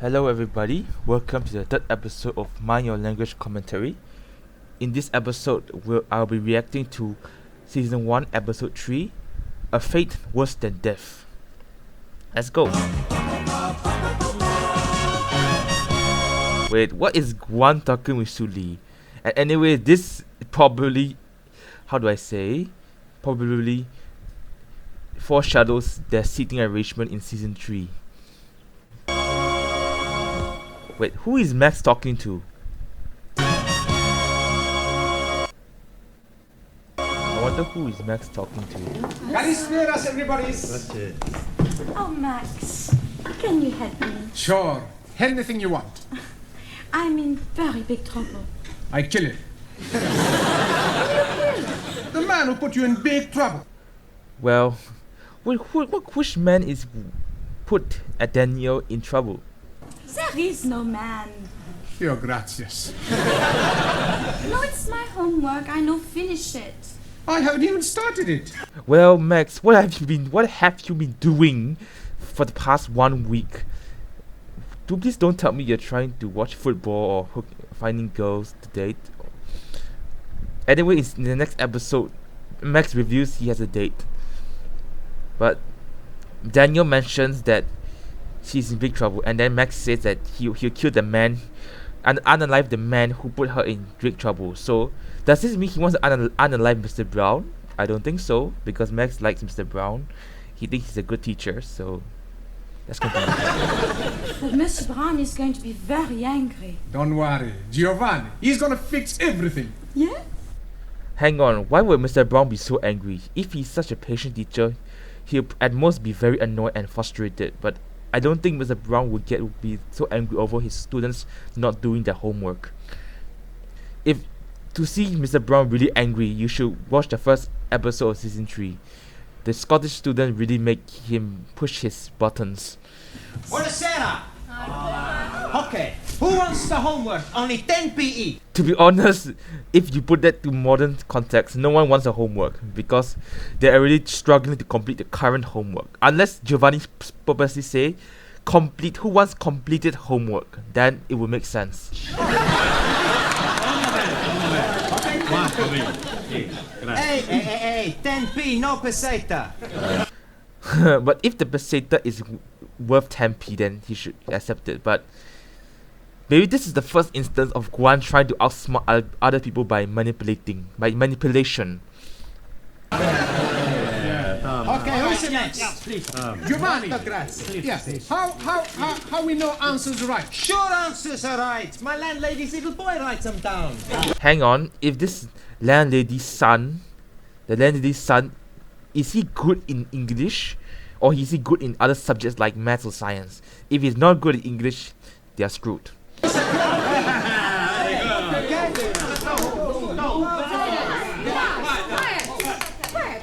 Hello everybody, welcome to the third episode of Mind Your Language Commentary. In this episode, I'll be reacting to Season 1, Episode 3, A Fate Worse Than Death. Let's go! Wait, what is Guan talking with Su Li? And anyway, this probably foreshadows their seating arrangement in Season 3. Wait, who is Max talking to? I wonder who is Max talking to. Καλησπέρας, everybody. Oh, Max, can you help me? Sure, anything you want. I'm in very big trouble. I kill it. The man who put you in big trouble. Well, which man is put Daniel in trouble? There is no man. Your gracias. No, it's my homework. I know finish it. I haven't even started it. Well, Max, what have you been doing for the past 1 week? Please don't tell me you're trying to watch football or finding girls to date. Anyway, in the next episode, Max reveals he has a date. But Daniel mentions that she's in big trouble, and then Max says that he'll kill the man and unalive the man who put her in big trouble. So does this mean he wants to unalive Mr. Brown? I don't think so, because Max likes Mr. Brown. He thinks he's a good teacher, so let's continue. But Mr. Brown is going to be very angry. Don't worry, Giovanni. He's gonna fix everything. Yeah? Hang on, why would Mr. Brown be so angry? If he's such a patient teacher, he'll at most be very annoyed and frustrated, but I don't think Mr. Brown would be so angry over his students not doing their homework. If to see Mr. Brown really angry, you should watch the first episode of Season 3. The Scottish student really make him push his buttons. Buonasera! Okay, who wants the homework? Only 10 PE. To be honest, if you put that to modern context, no one wants a homework because they're already struggling to complete the current homework. Unless Giovanni purposely say, who wants completed homework, then it will make sense. Hey, 10p, no peseta. But if the peseta is worth 10p, then he should accept it. But maybe this is the first instance of Guan trying to outsmart other people by manipulation. Okay, who's the next? Please. Giovanni. Yes. How we know answers right? Sure answers are right. My landlady's little boy writes them down. Hang on, if this landlady's son, is he good in English? Or is he good in other subjects like maths or science? If he's not good in English, they are screwed. Quiet,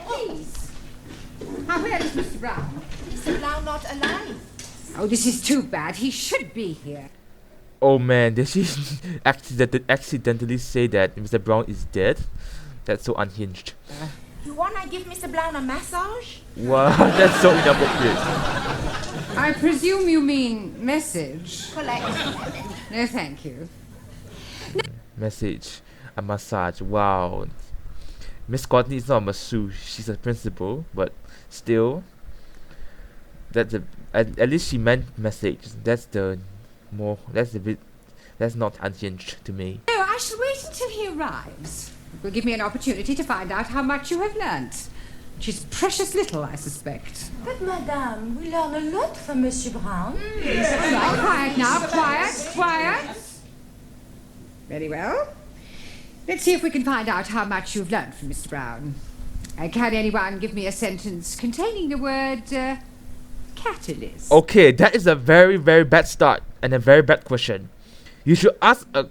please. Now, where is Mr. Brown? Mr. Brown not alive. Oh, this is too bad. He should be here. Oh man, did she accidentally say that Mr. Brown is dead? That's so unhinged. You wanna give Mr. Brown a massage? Wow, that's so inappropriate. I presume you mean message. Collect. No, thank you. Message, a massage. Wow. Miss Courtney is not a masseuse, she's a principal, but still, at least she meant message. That's not unhinged to me. No, I shall wait until he arrives. It will give me an opportunity to find out how much you have learnt. Which is precious little, I suspect. But Madame, we learn a lot from Monsieur Brown. All right, quiet now, quiet. Very well. Let's see if we can find out how much you've learnt from Mr. Brown. Can anyone give me a sentence containing the word catalyst? Okay, that is a very, very bad start and a very bad question. You should ask a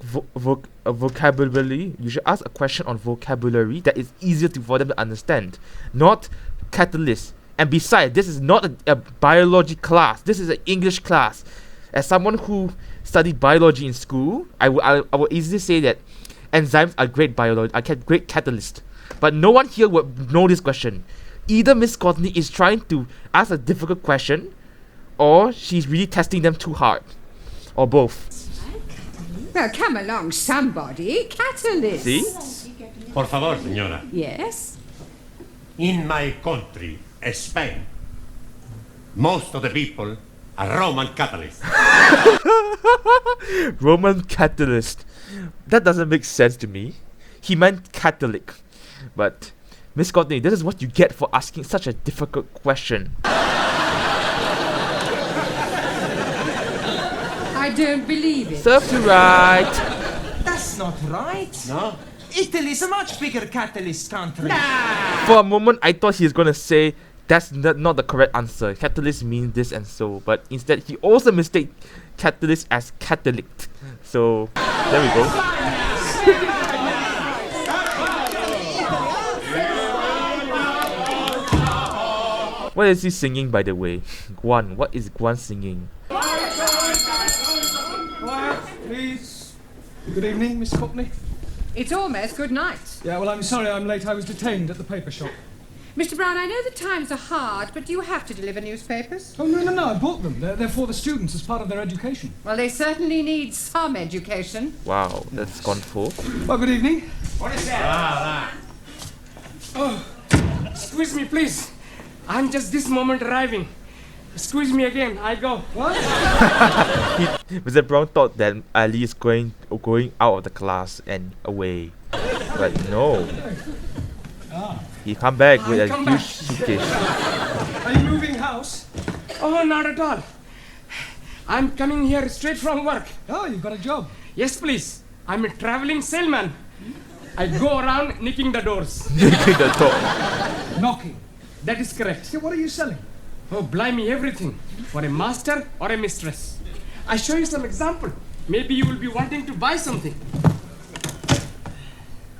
vocabulary. You should ask a question on vocabulary that is easier for them to understand, not catalyst. And besides, this is not a biology class. This is an English class. As someone who studied biology in school, I will easily say that enzymes are great great catalyst. But no one here would know this question. Either Miss Courtney is trying to ask a difficult question, or she's really testing them too hard. Or both. Well, come along, somebody. Catalyst. See? Por favor, señora. Yes? In my country, Spain, most of the people are Roman Catholics. Roman Catalyst. That doesn't make sense to me. He meant Catholic. But, Miss Courtney, this is what you get for asking such a difficult question. I don't believe it. Serve you right. That's not right. No? Italy is a much bigger catalyst country. For a moment, I thought he was going to say that's not the correct answer. Catalyst means this and so. But instead, he also mistake catalyst as Catholic. So, there we go. What is he singing, by the way? Guan. What is Guan singing? Quiet, please. Good evening, Miss Courtney. It's almost good night. Yeah, well, I'm sorry I'm late. I was detained at the paper shop. Mr. Brown, I know the times are hard, but do you have to deliver newspapers? Oh, no, I bought them. They're for the students as part of their education. Well, they certainly need some education. Wow, that's gone full. Well, good evening. What is that? Oh, squeeze me, please. I'm just this moment arriving. Squeeze me again. I go. What? Mr. Brown thought that Ali is going out of the class and away. But no. He come back with a come huge back. suitcase. Are you moving house? Oh, not at all. I'm coming here straight from work. Oh, you've got a job. Yes, please. I'm a traveling salesman. I go around knocking the doors. The door. Knocking. That is correct. Yeah, what are you selling? Oh, blimey, everything. For a master or a mistress. I show you some example. Maybe you will be wanting to buy something.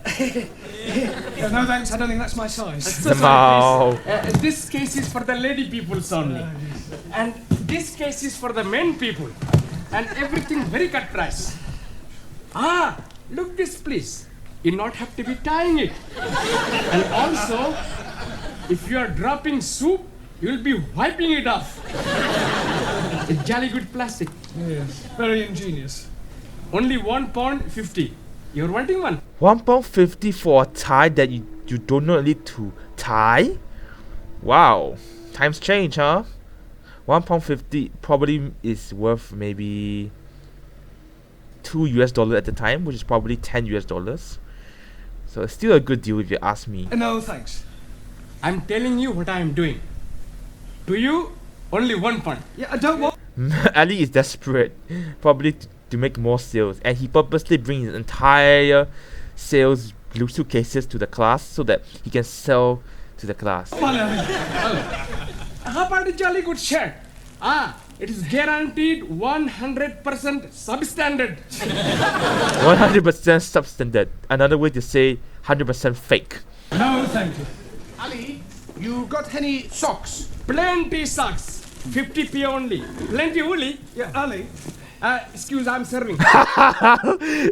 No, thanks. I don't think that's my size. So sorry, No. please. This case is for the lady peoples only. And this case is for the men people. And everything very cut price. Ah, look this please. You not have to be tying it. And also, if you are dropping soup, you will be wiping it off. It's jolly good plastic. Yes, very ingenious. Only £1.50. You're wanting one? £1.50 for a tie that you don't need to tie? Wow. Times change, huh? £1.50 probably is worth maybe $2 at the time, which is probably $10. So it's still a good deal if you ask me. No, thanks. I'm telling you what I am doing. To you, only £1. Yeah, I don't want... Ali is desperate, probably to make more sales, and he purposely brings his entire sales blue suitcases to the class so that he can sell to the class. How about a jolly good shirt? Ah, it is guaranteed 100% substandard. 100% substandard. Another way to say 100% fake. No, thank you. Ali, you got any socks? Plenty socks. 50p only. Plenty woolly. Yeah, Ali. Excuse, I'm serving.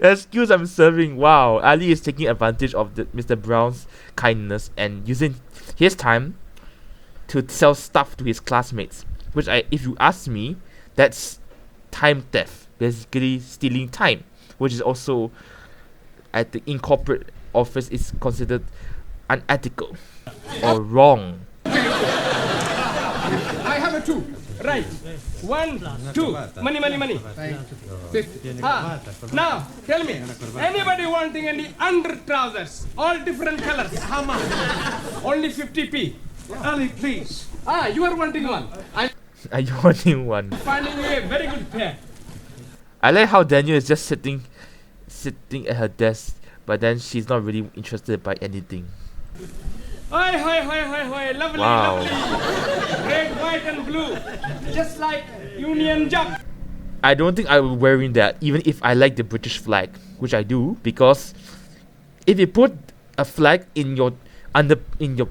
Excuse, I'm serving. Wow, Ali is taking advantage of Mr. Brown's kindness and using his time to sell stuff to his classmates. Which, if you ask me, that's time theft. Basically, stealing time. Which is also, in corporate office, is considered unethical or wrong. I have a two. Right. 1, 2. Money. Now, tell me, anybody wanting any under trousers? All different colors. How much? Only 50p. Ali, please. Ah, you are wanting one. I'm Are you wanting one? finding you a very good pair. I like how Daniel is just sitting at her desk, but then she's not really interested by anything. Hi. Lovely, Wow. lovely. Red, white, and blue. Just like Union Jack. I don't think I will be wearing that, even if I like the British flag, which I do, because if you put a flag in your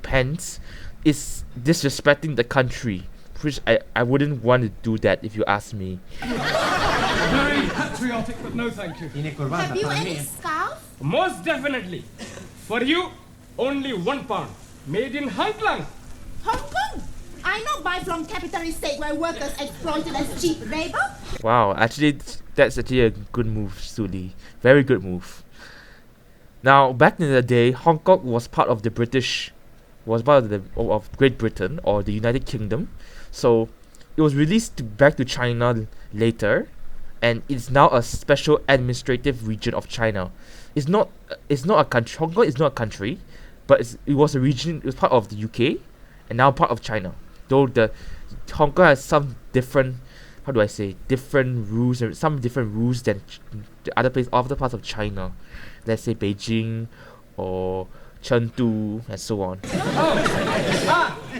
pants, it's disrespecting the country, which I wouldn't want to do that if you ask me. Very patriotic, but no thank you. Have you any scarf? Most definitely. For you, only £1. Made in Hong Kong. Hong Kong? I I not buy from capitalist state where workers exploited as cheap labor. Wow, actually, that's actually a good move, Suli. Very good move. Now, back in the day, Hong Kong was part of the of Great Britain or the United Kingdom. So, it was released back to China later, and it's now a special administrative region of China. It's not a country. Hong Kong is not a country, but it was a region. It was part of the UK, and now part of China. Though the Hong Kong has some different, different rules and some different rules than the other parts of China. Let's say Beijing or Chengdu and so on.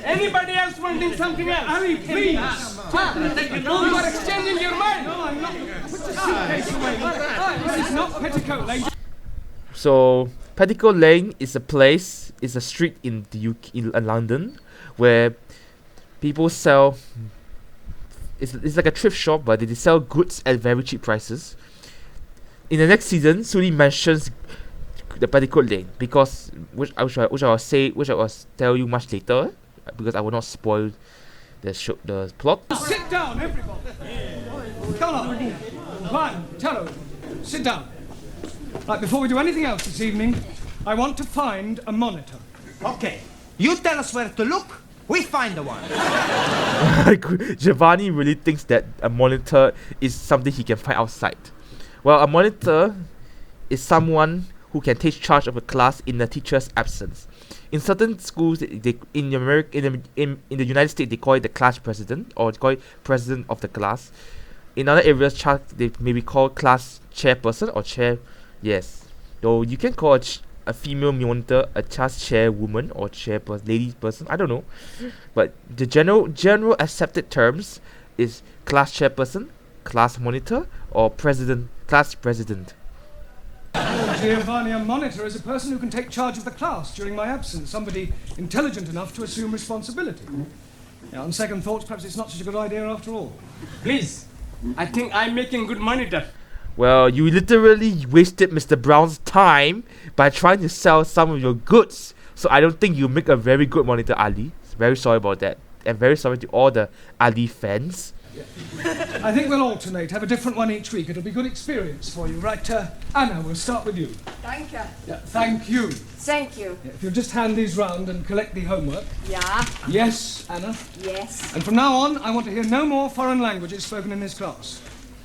Anybody else wanting something else? Ali, please. You are exchanging your mind. No, I'm not. Put the suitcase away. This is not Petticoat Lane. So Petticoat Lane is a street in the UK, in London, where people sell. It's like a thrift shop, but they sell goods at very cheap prices. In the next season, Suli mentions the Petticoat Lane because which I will tell you much later because I will not spoil the plot. Sit down, everybody. Come on. Juan, Taro, sit down. Right, before we do anything else this evening, I want to find a monitor. Okay. You tell us where to look, we find the one. Giovanni really thinks that a monitor is something he can find outside. Well, a monitor is someone who can take charge of a class in the teacher's absence. In certain schools, in the United States, they call it the class president, or they call it president of the class. In other areas, they may be called class chairperson or chair. Yes, though you can call a female monitor a class chairwoman or chairperson, lady person. I don't know, but the general accepted terms is class chairperson, class monitor, or class president. Giovanni, a monitor is a person who can take charge of the class during my absence, somebody intelligent enough to assume responsibility. Yeah, on second thoughts, perhaps it's not such a good idea after all. Please, I think I'm making good monitor. Well, you literally wasted Mr. Brown's time by trying to sell some of your goods. So I don't think you make a very good monitor, Ali. Very sorry about that. And very sorry to all the Ali fans. I think we'll alternate, have a different one each week. It'll be a good experience for you. Right, Anna, we'll start with you. Thank you. Yeah, thank you. Thank you. Yeah, if you'll just hand these round and collect the homework. Yeah. Yes, Anna. Yes. And from now on, I want to hear no more foreign languages spoken in this class.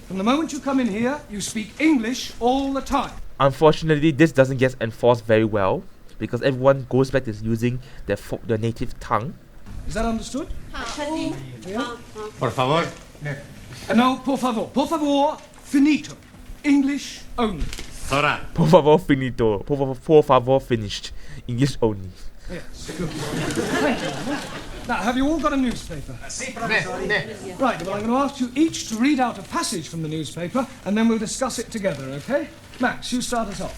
From the moment you come in here, you speak English all the time. Unfortunately, this doesn't get enforced very well because everyone goes back to using their native tongue. Is that understood? Por favor. No, por favor. Por favor, finito. English only. Sora. Por favor, finito. Por favor, finished. English only. Yes, good. Thank you. Now, have you all got a newspaper? Right, well, I'm going to ask you each to read out a passage from the newspaper, and then we'll discuss it together, okay? Max, you start us off.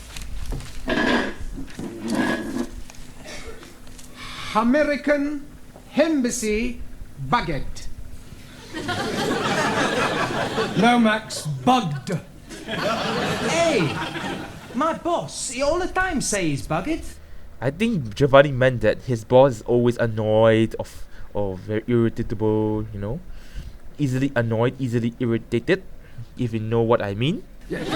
American Embassy Baguette. No, Max, bugged. Hey, my boss, he all the time says bugged. I think Giovanni meant that his boss is always annoyed or very irritable, you know. Easily annoyed, easily irritated, if you know what I mean. Yes,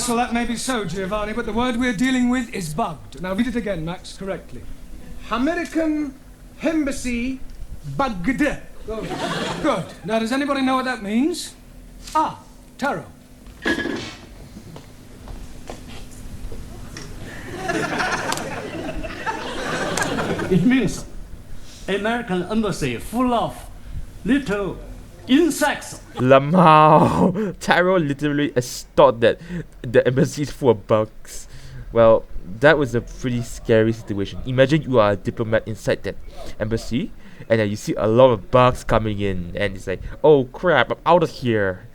well, that may be so, Giovanni, but the word we're dealing with is bugged. Now, read it again, Max, correctly. American Embassy Baguette. Good. Good. Now, does anybody know what that means? Taro. It means American embassy full of little insects. Lamau. Taro literally thought that the embassy is full of bugs. Well, that was a pretty scary situation. Imagine you are a diplomat inside that embassy, and then you see a lot of bugs coming in, and it's like, oh crap, I'm out of here.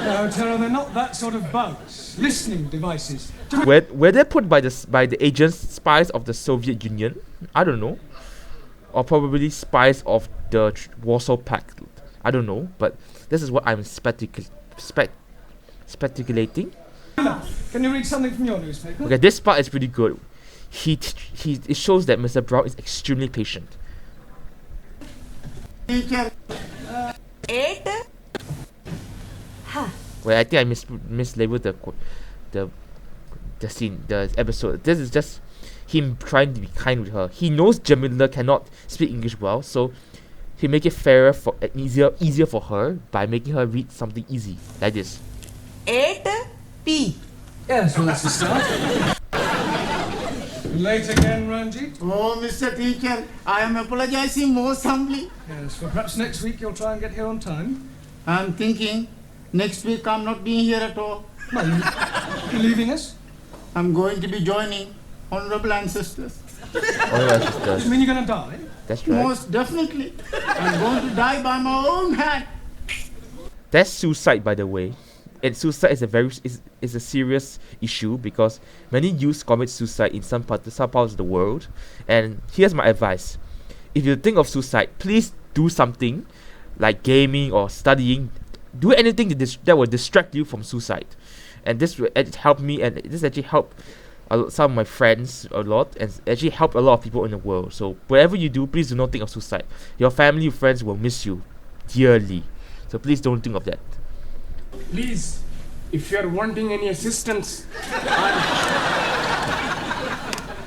No, Taro, they're not that sort of bugs. Listening devices. Were they put by the agents, spies of the Soviet Union? I don't know. Or probably spies of the Warsaw Pact. I don't know, but this is what I'm speculating. Can you read something from your newspaper? Okay, this part is pretty good. it shows that Mr. Brown is extremely patient. Teacher. 8. Well, I think I mislabeled the scene, the episode. This is just him trying to be kind with her. He knows Jamila cannot speak English well, so he make it fairer for easier for her by making her read something easy like this. 8P. Yes, well, that's the start. Late again, Ranjit? Oh, Mr. Teacher, I am apologizing most humbly. Yes, well, perhaps next week you'll try and get here on time. I'm thinking next week I'm not being here at all. No, you're leaving us? I'm going to be joining honorable ancestors. Alright, Does sisters. it mean you're going to die? That's right. Most definitely. I'm going to die by my own hand. That's suicide, by the way. And suicide is a serious issue because many youths commit suicide in some parts of the world. And here's my advice: if you think of suicide, please do something like gaming or studying. Do anything that will distract you from suicide. And this will help me, and this actually helped some of my friends a lot, and actually helped a lot of people in the world. So whatever you do, please do not think of suicide. Your family, your friends will miss you dearly. So please don't think of that. Please, if you're wanting any assistance,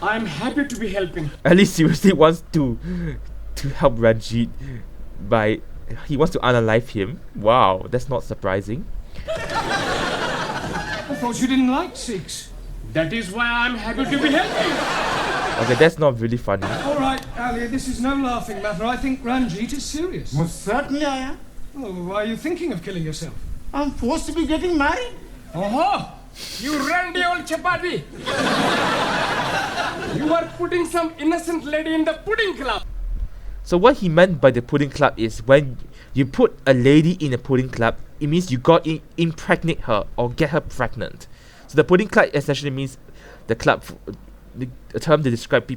I'm happy to be helping. At least seriously wants to help Ranjit by he wants to unalive him. Wow, that's not surprising. I thought you didn't like Sikhs. That is why I'm happy to be helping. Okay, that's not really funny. All right, Ali, this is no laughing matter. I think Ranjit is serious. Most certainly I am. Oh, why are you thinking of killing yourself? I'm forced to be getting married. Oh, you randy old chapati. You are putting some innocent lady in the pudding club. So what he meant by the pudding club is when you put a lady in a pudding club, it means you got impregnate her or get her pregnant. So the pudding club essentially means the club, a term to describe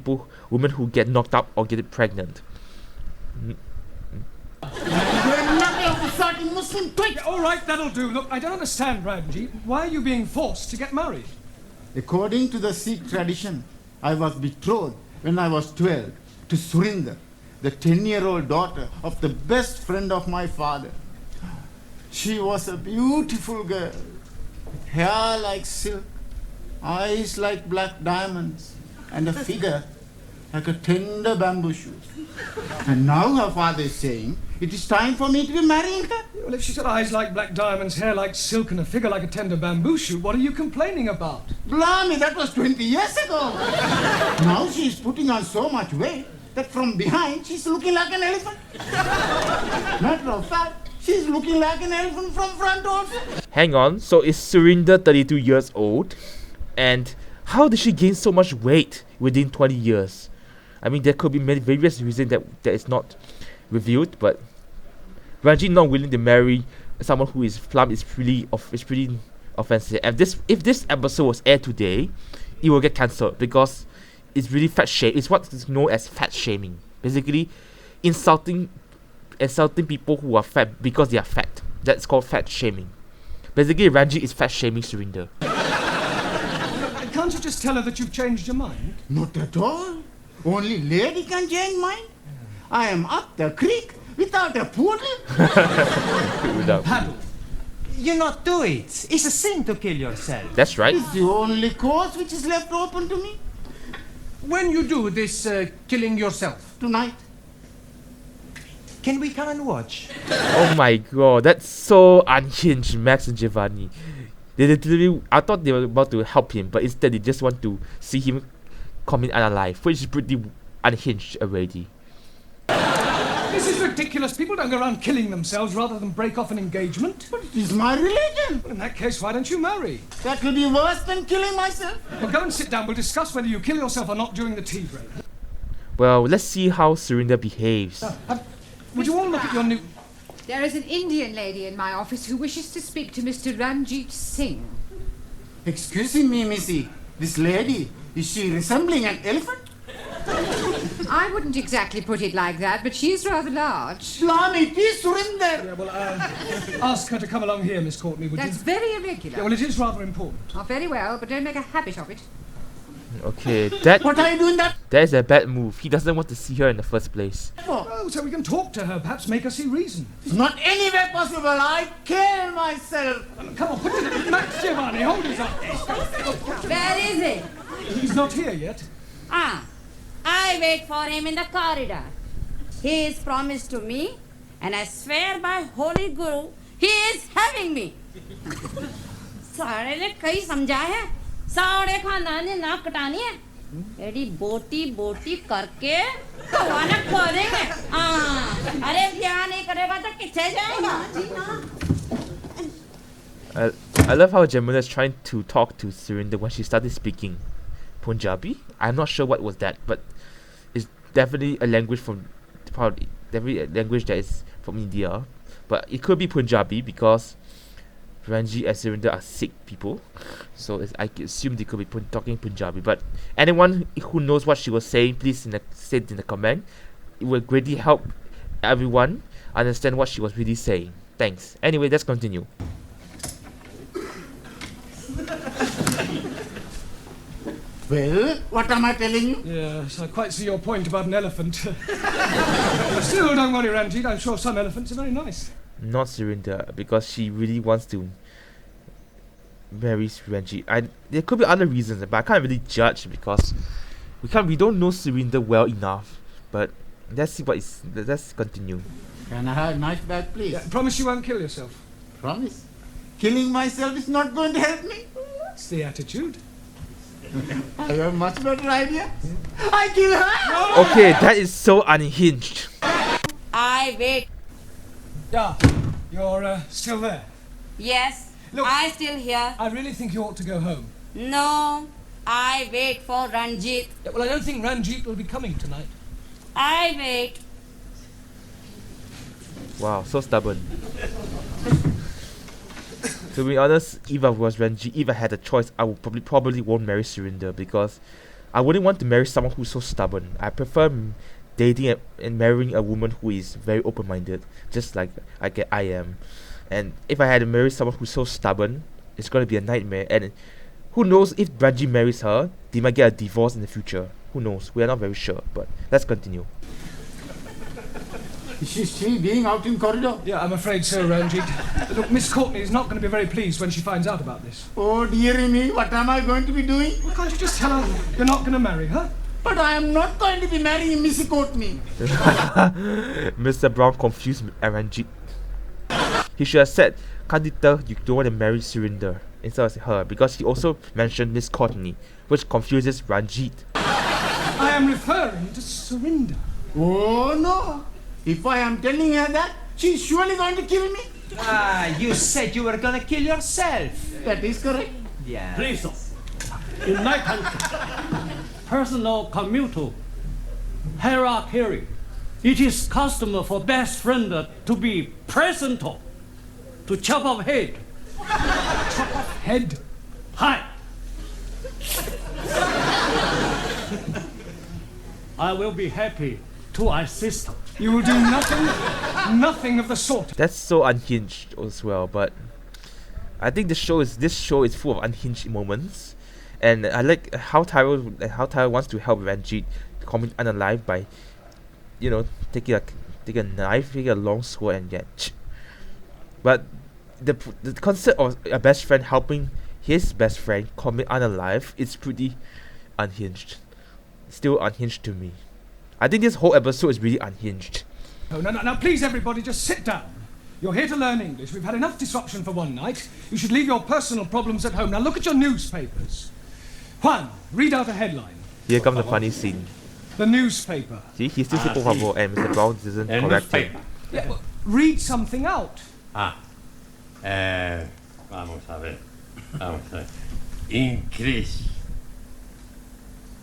women who get knocked up or get pregnant. All right, that'll do. Look, I don't understand, Ranjit. Why are you being forced to get married? According to the Sikh tradition, I was betrothed when I was 12 to Surinder, the 10-year-old daughter of the best friend of my father. She was a beautiful girl, hair like silk, eyes like black diamonds, and a figure like a tender bamboo shoot. And now her father is saying, it is time for me to be marrying her. Well, if she's got eyes like black diamonds, hair like silk, and a figure like a tender bamboo shoot, what are you complaining about? Blimey, that was 20 years ago. Now she's putting on so much weight that from behind she's looking like an elephant. Matter of fact, she's looking like an elephant from front also. Hang on, so is Surinder 32 years old? And how did she gain so much weight within 20 years? I mean, there could be many various reasons that is not revealed, but Ranjit not willing to marry someone who is plump is pretty offensive. And if this episode was aired today, it will get cancelled because it's really fat shame. It's what is known as fat shaming. Basically, insulting people who are fat because they are fat. That's called fat shaming. Basically, Ranjit is fat shaming Surinder. Can't you just tell her that you've changed your mind? Not at all. Only lady can change mine. I am up the creek without a poodle. Paddle. You not do it. It's a sin to kill yourself. That's right. It's the only course which is left open to me. When you do this killing yourself? Tonight. Can we come and watch? Oh my god, that's so unhinged, Max and Giovanni. They literally, I thought they were about to help him, but instead they just want to see him commit unalive, which is pretty unhinged already. This is ridiculous. People don't go around killing themselves rather than break off an engagement. But it is my religion. Well, in that case, why don't you marry? That will be worse than killing myself. Well, go and sit down. We'll discuss whether you kill yourself or not during the tea break. Well, let's see how Surinder behaves. Would you all look at your new... There is an Indian lady in my office who wishes to speak to Mr. Ranjit Singh. Excuse me, missy. This lady, is she resembling an elephant? I wouldn't exactly put it like that, but she is rather large. Slami, it is Surinder. Yeah, well, ask her to come along here, Miss Courtney, would That's you? very irregular. Yeah, well, it is rather important. Oh, very well, but don't make a habit of it. Okay, that What are you doing that that is a bad move. He doesn't want to see her in the first place. for? Oh, so we can talk to her, perhaps make her see reason. It's not anywhere possible. I kill myself. Come on, put it. Max Giovanni, hold his up. Where is he? He's not here yet. Ah, I wait for him in the corridor. He is promised to me, and I swear by Holy Guru, he is having me. सारे ने कई समझा है सारे खानदान ने नाक कटानी है एडी बोटी बोटी करके तो वाना खोदेंगे अरे ध्यान नहीं करेगा तो किथे जाएगा I love how Jamila is trying to talk to Surinder when she started speaking Punjabi. I'm not sure what was that, but it's definitely a language from definitely a language that is from India. But it could be Punjabi because Ranjit and Surinder are Sikh people, so I assume they could be talking Punjabi. But anyone who knows what she was saying, please say it in the comment. It will greatly help everyone understand what she was really saying. Thanks. Anyway, let's continue. Well, what am I telling you? Yes, I quite see your point about an elephant. Still, don't worry, Ranjit. I'm sure some elephants are very nice. Not Surinder, because she really wants to marry Ranjit. There could be other reasons, but I can't really judge because we don't know Surinder well enough. But let's continue. Can I have a nice bag, please? Yeah, promise you won't kill yourself. Promise. Killing myself is not going to help me. That's the attitude. I have a much better idea. I kill her. Okay, that is so unhinged. I wait. Yeah, you're still there. Yes, Look. I still here. I really think you ought to go home. No, I wait for Ranjit. Yeah, well, I don't think Ranjit will be coming tonight. I wait. Wow, so stubborn. To be honest, if I was Ranjit, if I had a choice, I would probably won't marry Surinder because I wouldn't want to marry someone who's so stubborn. I prefer dating and marrying a woman who is very open-minded, just like I am. And if I had to marry someone who's so stubborn, it's gonna be a nightmare. And who knows, if Ranjit marries her, they might get a divorce in the future. Who knows? We are not very sure. But let's continue. Is she still being out in corridor? Yeah, I'm afraid so, Ranjit. Look, Miss Courtney is not going to be very pleased when she finds out about this. Oh dearie me, what am I going to be doing? Well, can't you just tell her you're not going to marry her? But I am not going to be marrying Missy Courtney. Mr. Brown confused Ranjit. He should have said, can't you tell you don't want to marry Surinder instead of her, because he also mentioned Miss Courtney, which confuses Ranjit. I am referring to Surinder. Oh no. If I am telling her that, she's surely going to kill me. Ah, you said you were gonna kill yourself. That is correct. Yeah. Please, in my country, personal commutal hierarchy, it is custom for best friend to be present to chop off head. Chop off head. Hi. I will be happy to assist. You will do nothing of the sort. That's so unhinged as well, but I think this show is full of unhinged moments, and I like how Tyra wants to help Ranjit commit unalive by, taking a knife, taking a long sword and get. But the concept of a best friend helping his best friend commit unalive is pretty unhinged. Still unhinged to me. I think this whole episode is really unhinged. Oh, no, please, everybody, just sit down. You're here to learn English. We've had enough disruption for one night. You should leave your personal problems at home. Now look at your newspapers. Juan, read out a headline. Here comes the funny scene. The newspaper. See, he still said por favor, and Mr. Brown doesn't correct him. Yeah, well, read something out. Vamos a ver. Increase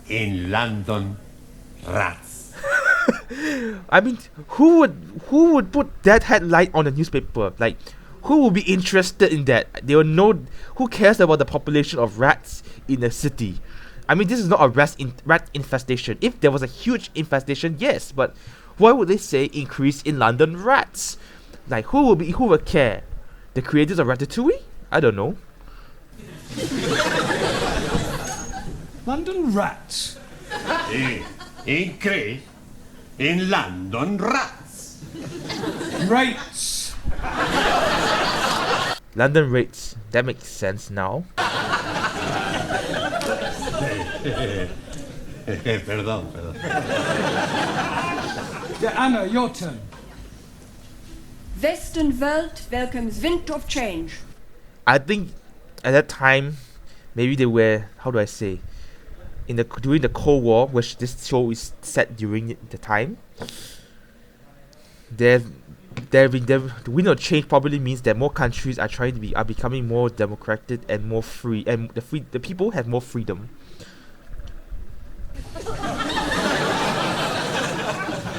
in London rats. I mean, who would put that headline on the newspaper? Like, who would be interested in that? They will know. Who cares about the population of rats in a city? I mean, this is not a rat infestation. If there was a huge infestation, yes, but why would they say increase in London rats? Like, who would care? The creators of Ratatouille? I don't know. London rats. In Crete, in London, rats. Rates. London rates. That makes sense now. Perdón. Yeah, Anna, your turn. Westenwelt welcomes wind of change. I think at that time, maybe they were, how do I say, during the Cold War, which this show is set during the time. The wind of change probably means that more countries are becoming more democratic and more free, and the people have more freedom.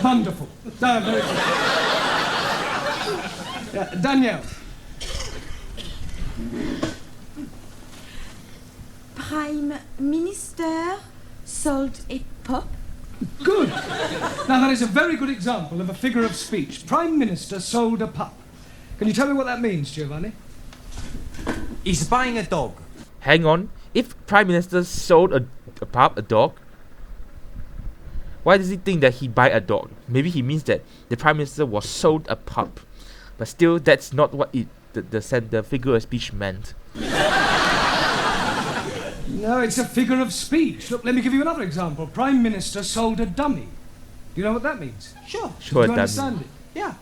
Wonderful. Very good. Yeah, Danielle. Prime Minister sold a pup. Good. Now that is a very good example of a figure of speech. Prime Minister sold a pup. Can you tell me what that means, Giovanni? He's buying a dog. Hang on. If Prime Minister sold a dog, why does he think that he buy a dog? Maybe he means that the Prime Minister was sold a pup. But still, that's not what the figure of speech meant. No, it's a figure of speech. Look, let me give you another example. Prime Minister sold a dummy. Do you know what that means? Sure. Sure, Do you understand it? Yeah.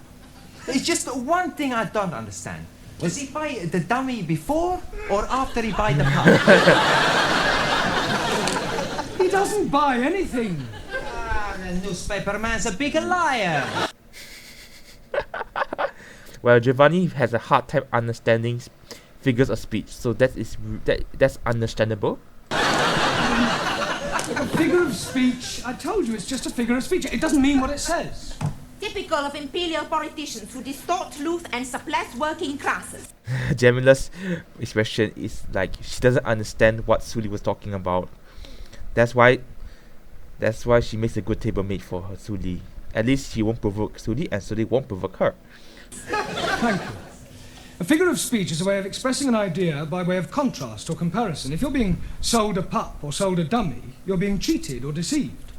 It's just one thing I don't understand. Was he buy the dummy before or after he buy the pup? He doesn't buy anything. The newspaper man's a big liar. Well, Giovanni has a hard time understanding figures of speech, so that's understandable. A figure of speech, I told you, it's just a figure of speech. It doesn't mean what it says. Typical of imperial politicians who distort truth and suppress working classes. Jamila's expression is like she doesn't understand what Suli was talking about. That's why she makes a good table mate for her Suli. At least she won't provoke Suli, and Suli won't provoke her. Thank you. A figure of speech is a way of expressing an idea by way of contrast or comparison. If you're being sold a pup or sold a dummy, you're being cheated or deceived.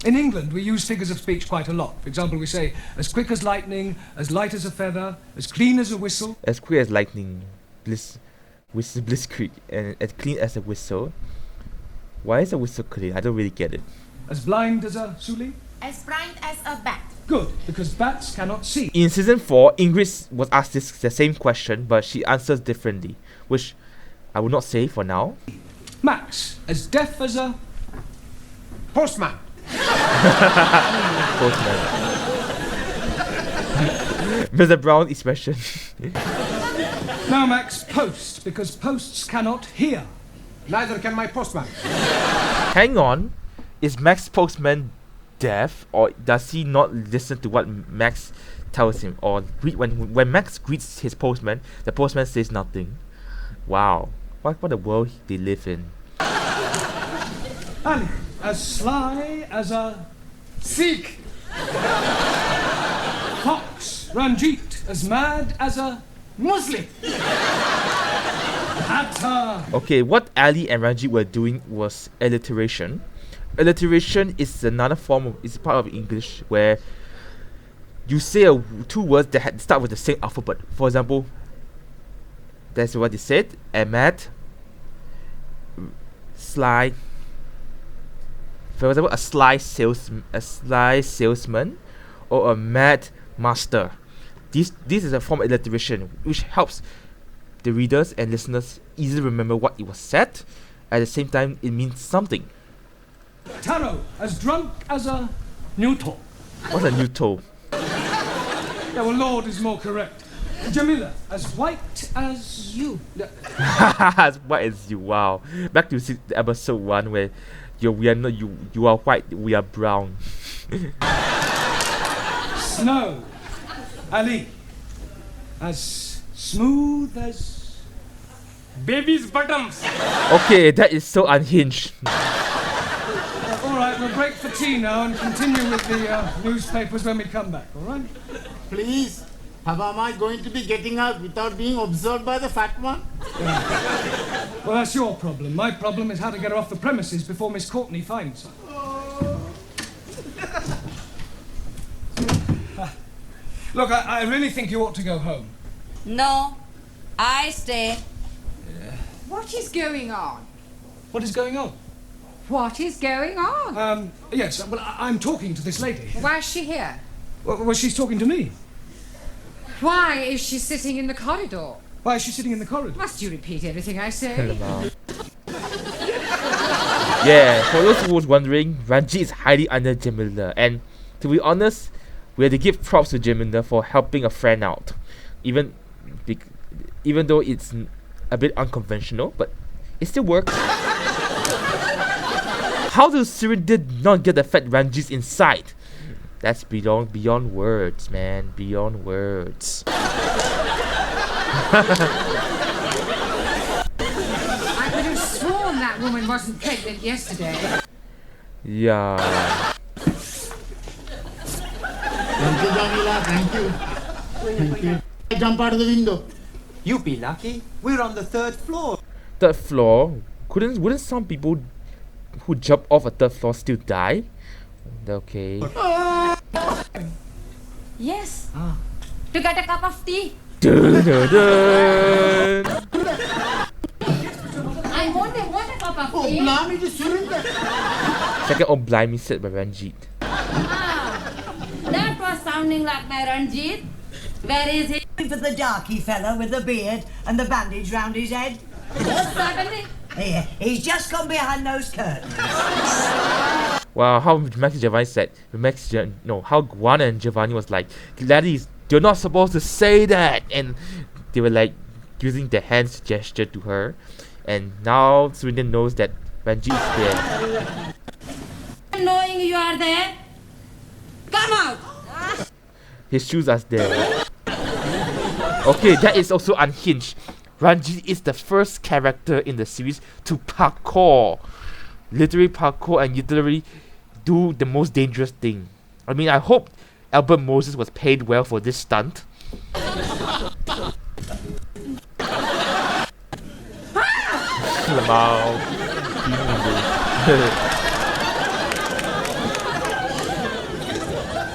In England, we use figures of speech quite a lot. For example, we say, as quick as lightning, as light as a feather, as clean as a whistle. As quick as lightning, blitzkrieg, and as clean as a whistle. Why is a whistle clean? I don't really get it. As blind as a Suli? As blind as a bat. Good, because bats cannot see. In season 4, Ingrid was asked the same question, but she answers differently, which I will not say for now. Max, as deaf as a... Postman. Postman. Mr. Brown expression. Now, Max, post, because posts cannot hear. Neither can my postman. Hang on, is Max Postman deaf, or does he not listen to what Max tells him? Or when Max greets his postman, the postman says nothing. Wow, what a world they live in. Ali, as sly as a Sikh. fox. Ranjit, as mad as a Muslim. Atta. Okay, what Ali and Ranjit were doing was alliteration. Alliteration is another is part of English where you say two words that start with the same alphabet. For example, that's what they said. A mad, sly. For example, a sly salesman, or a mad master. This is a form of alliteration which helps the readers and listeners easily remember what it was said. At the same time, it means something. Taro, as drunk as a Newton. What's a new toe? Yeah, well, Lord is more correct. Jamila, as white as you. As white as you. Wow. Back to episode 1 where you are white, we are brown. Snow. Ali, as smooth as... Baby's bottoms. Okay, that is so unhinged. All right, we'll break for tea now and continue with the newspapers when we come back, all right? Please, how am I going to be getting out without being observed by the fat one? Well, that's your problem. My problem is how to get her off the premises before Miss Courtney finds her. Look, I really think you ought to go home. No, I stay. What is going on? What is going on? What is going on? Yes, well, I'm talking to this lady. Why is she here? Well, she's talking to me. Why is she sitting in the corridor? Why is she sitting in the corridor? Must you repeat everything I say? Yeah, for those who was wondering, Ranjit is highly under Jamila, and to be honest, we have to give props to Jamila for helping a friend out, even though it's a bit unconventional, but it still works. How does Surinder not get the fact Ranjit's inside? That's beyond words, man. Beyond words. I could have sworn that woman wasn't pregnant yesterday. Yeah. Thank you, Jamila. Thank you. Thank you. I jump out of the window. You be lucky. We're on the 3rd floor. Third floor? Wouldn't some people who jump off a third floor still die? Okay. Yes. To get a cup of tea. Dun, dun, dun. I want a cup of Oh, tea. blimey, it is Surinder. Second, oh blimey, said by Ranjit. That was sounding like my Ranjit. Where is he? For the darky fella with the beard and the bandage round his head. Certainly. Here, he's just gone behind those curtains. Wow, how Max and Giovanni said, how Guan and Giovanni was like, ladies, you're not supposed to say that, and they were like using their hands to gesture to her, and now Surinder knows that Ranjit is there. Knowing you are there, come out. His shoes are there. Okay, that is also unhinged. Ranjit is the first character in the series to parkour. Literally parkour and literally do the most dangerous thing. I mean, I hope Albert Moses was paid well for this stunt. Lamau.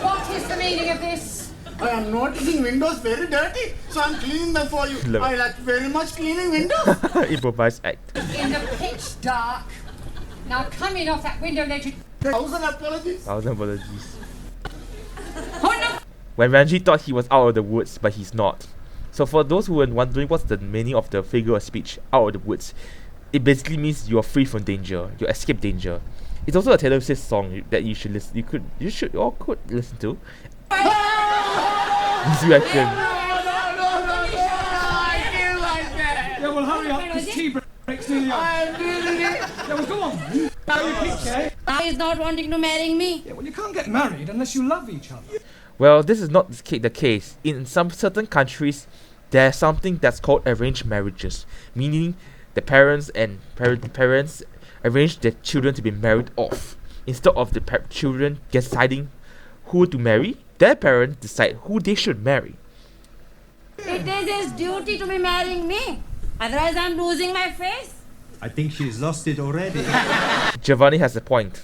What is the meaning of this? I am noticing windows very dirty, so I'm cleaning them for you. Love it. I like very much cleaning windows. Improvised act. In the pitch dark. Now come in off that window ledge. 1,000 apologies. 1,000 apologies. Oh no. When Ranjit thought he was out of the woods, but he's not. So for those who were wondering what's the meaning of the figure of speech, out of the woods, it basically means you're free from danger, you escape danger. It's also a Taylor Swift song that you should listen. You should or could listen to. This reaction. Yeah, well, hurry up, because tea break's nearly up. Yeah, well, go on. Now you picture. Now he's not wanting to marry me. Yeah, well, you can't get married unless you love each other. Well, this is not the case. In some certain countries, there's something that's called arranged marriages, meaning the parents and parents arrange their children to be married off. Instead of the children deciding who to marry, their parents decide who they should marry. It is his duty to be marrying me. Otherwise, I'm losing my face. I think she's lost it already. Giovanni has a point.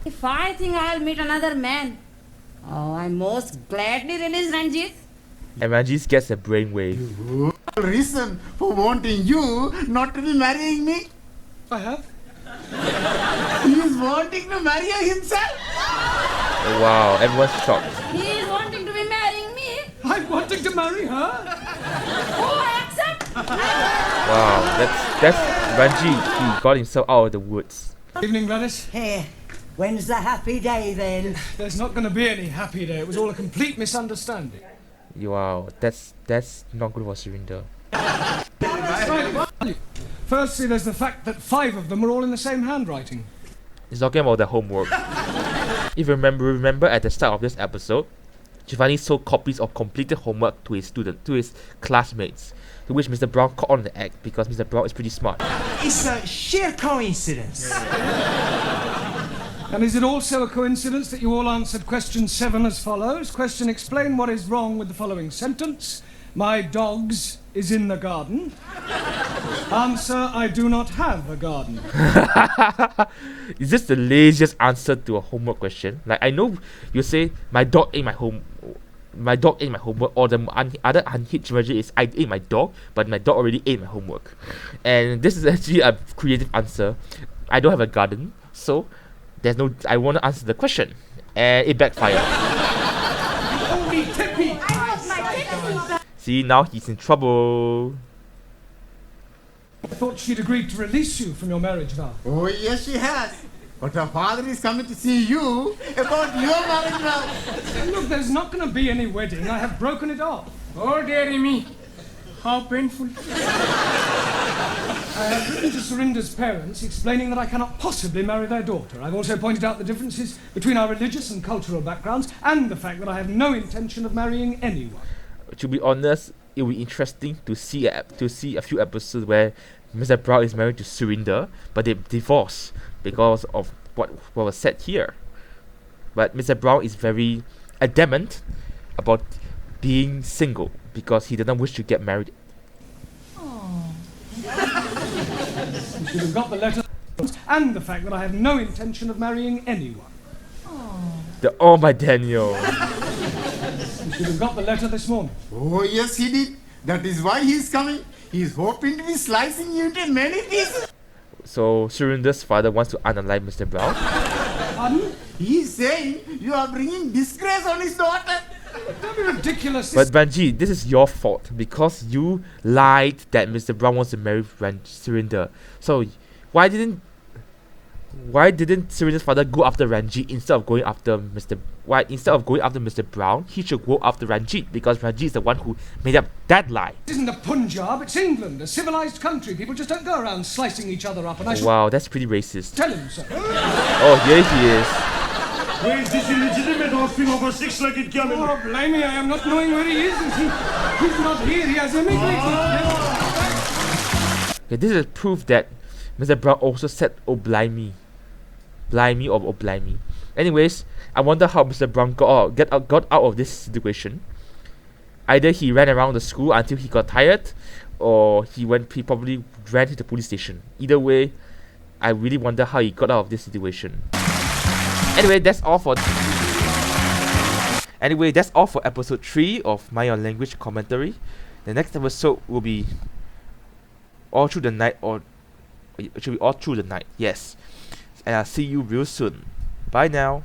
If I think I'll meet another man, oh, I most gladly release Ranjit. And Ranjit gets a brainwave. Reason for wanting you not to be marrying me? I have. He is wanting to marry himself. Oh, wow, everyone's shocked. He is wanting to be marrying me. I'm wanting to marry her. Oh, I accept. Wow, that's Ranjit. He got himself out of the woods. Evening, Gladys. Here, when's the happy day then? There's not going to be any happy day. It was all a complete misunderstanding. Wow, that's not good for Surinder. Right. Firstly, there's the fact that 5 of them are all in the same handwriting. He's talking about the homework. If you remember at the start of this episode, Giovanni sold copies of completed homework to his classmates, to which Mr. Brown caught on the act because Mr. Brown is pretty smart. It's a sheer coincidence. And is it also a coincidence that you all answered question 7 as follows? Question: explain what is wrong with the following sentence. My dog's is in the garden. Answer, I do not have a garden. Is this the laziest answer to a homework question? Like, I know you say my dog ate my homework, or the other unhinged version is I ate my dog, but my dog already ate my homework. And this is actually a creative answer. I don't have a garden, so there's no. I want to answer the question, and it backfired. See, now he's in trouble. I thought she'd agreed to release you from your marriage vow. Oh, yes, she has. But her father is coming to see you about your marriage vow. Look, there's not going to be any wedding. I have broken it off. Oh, dearie me. How painful. I have written to Surinder's parents explaining that I cannot possibly marry their daughter. I've also pointed out the differences between our religious and cultural backgrounds and the fact that I have no intention of marrying anyone. To be honest, it will be interesting to see a few episodes where Mr. Brown is married to Surinder, but they divorce because of what was said here. But Mr. Brown is very adamant about being single because he doesn't wish to get married. You should have got the letter and the fact that I have no intention of marrying anyone. Oh my Daniel. You should have got the letter this morning. Oh, yes, he did. That is why he's coming. He's hoping to be slicing you into many pieces. So Surinder's father wants to unalive Mr. Brown. Pardon? He's saying you are bringing disgrace on his daughter. Don't be ridiculous. But Banji, this is your fault because you lied that Mr. Brown wants to marry Surinder. So why didn't Surinder's father go after Ranjit instead of going after Mr. Brown? He should go after Ranjit because Ranjit is the one who made up that lie. This isn't a Punjab, it's England, a civilized country. People just don't go around slicing each other up, and I should Wow, that's pretty racist. tell him so. Oh, here he is. Where is this illegitimate offspring of a six-legged camel? Oh, blimey, I am not knowing where he is. He's not here, he has emigrated. Okay, this is proof that Mr. Brown also said "oh blimey," blimey or "oh blimey." Anyways, I wonder how Mr. Brown got out of this situation. Either he ran around the school until he got tired, or he probably ran to the police station. Either way, I really wonder how he got out of this situation. Anyway, that's all for episode 3 of My Own Language Commentary. The next episode will be all through the night, or it should be all through the night. Yes, and I'll see you real soon. Bye now.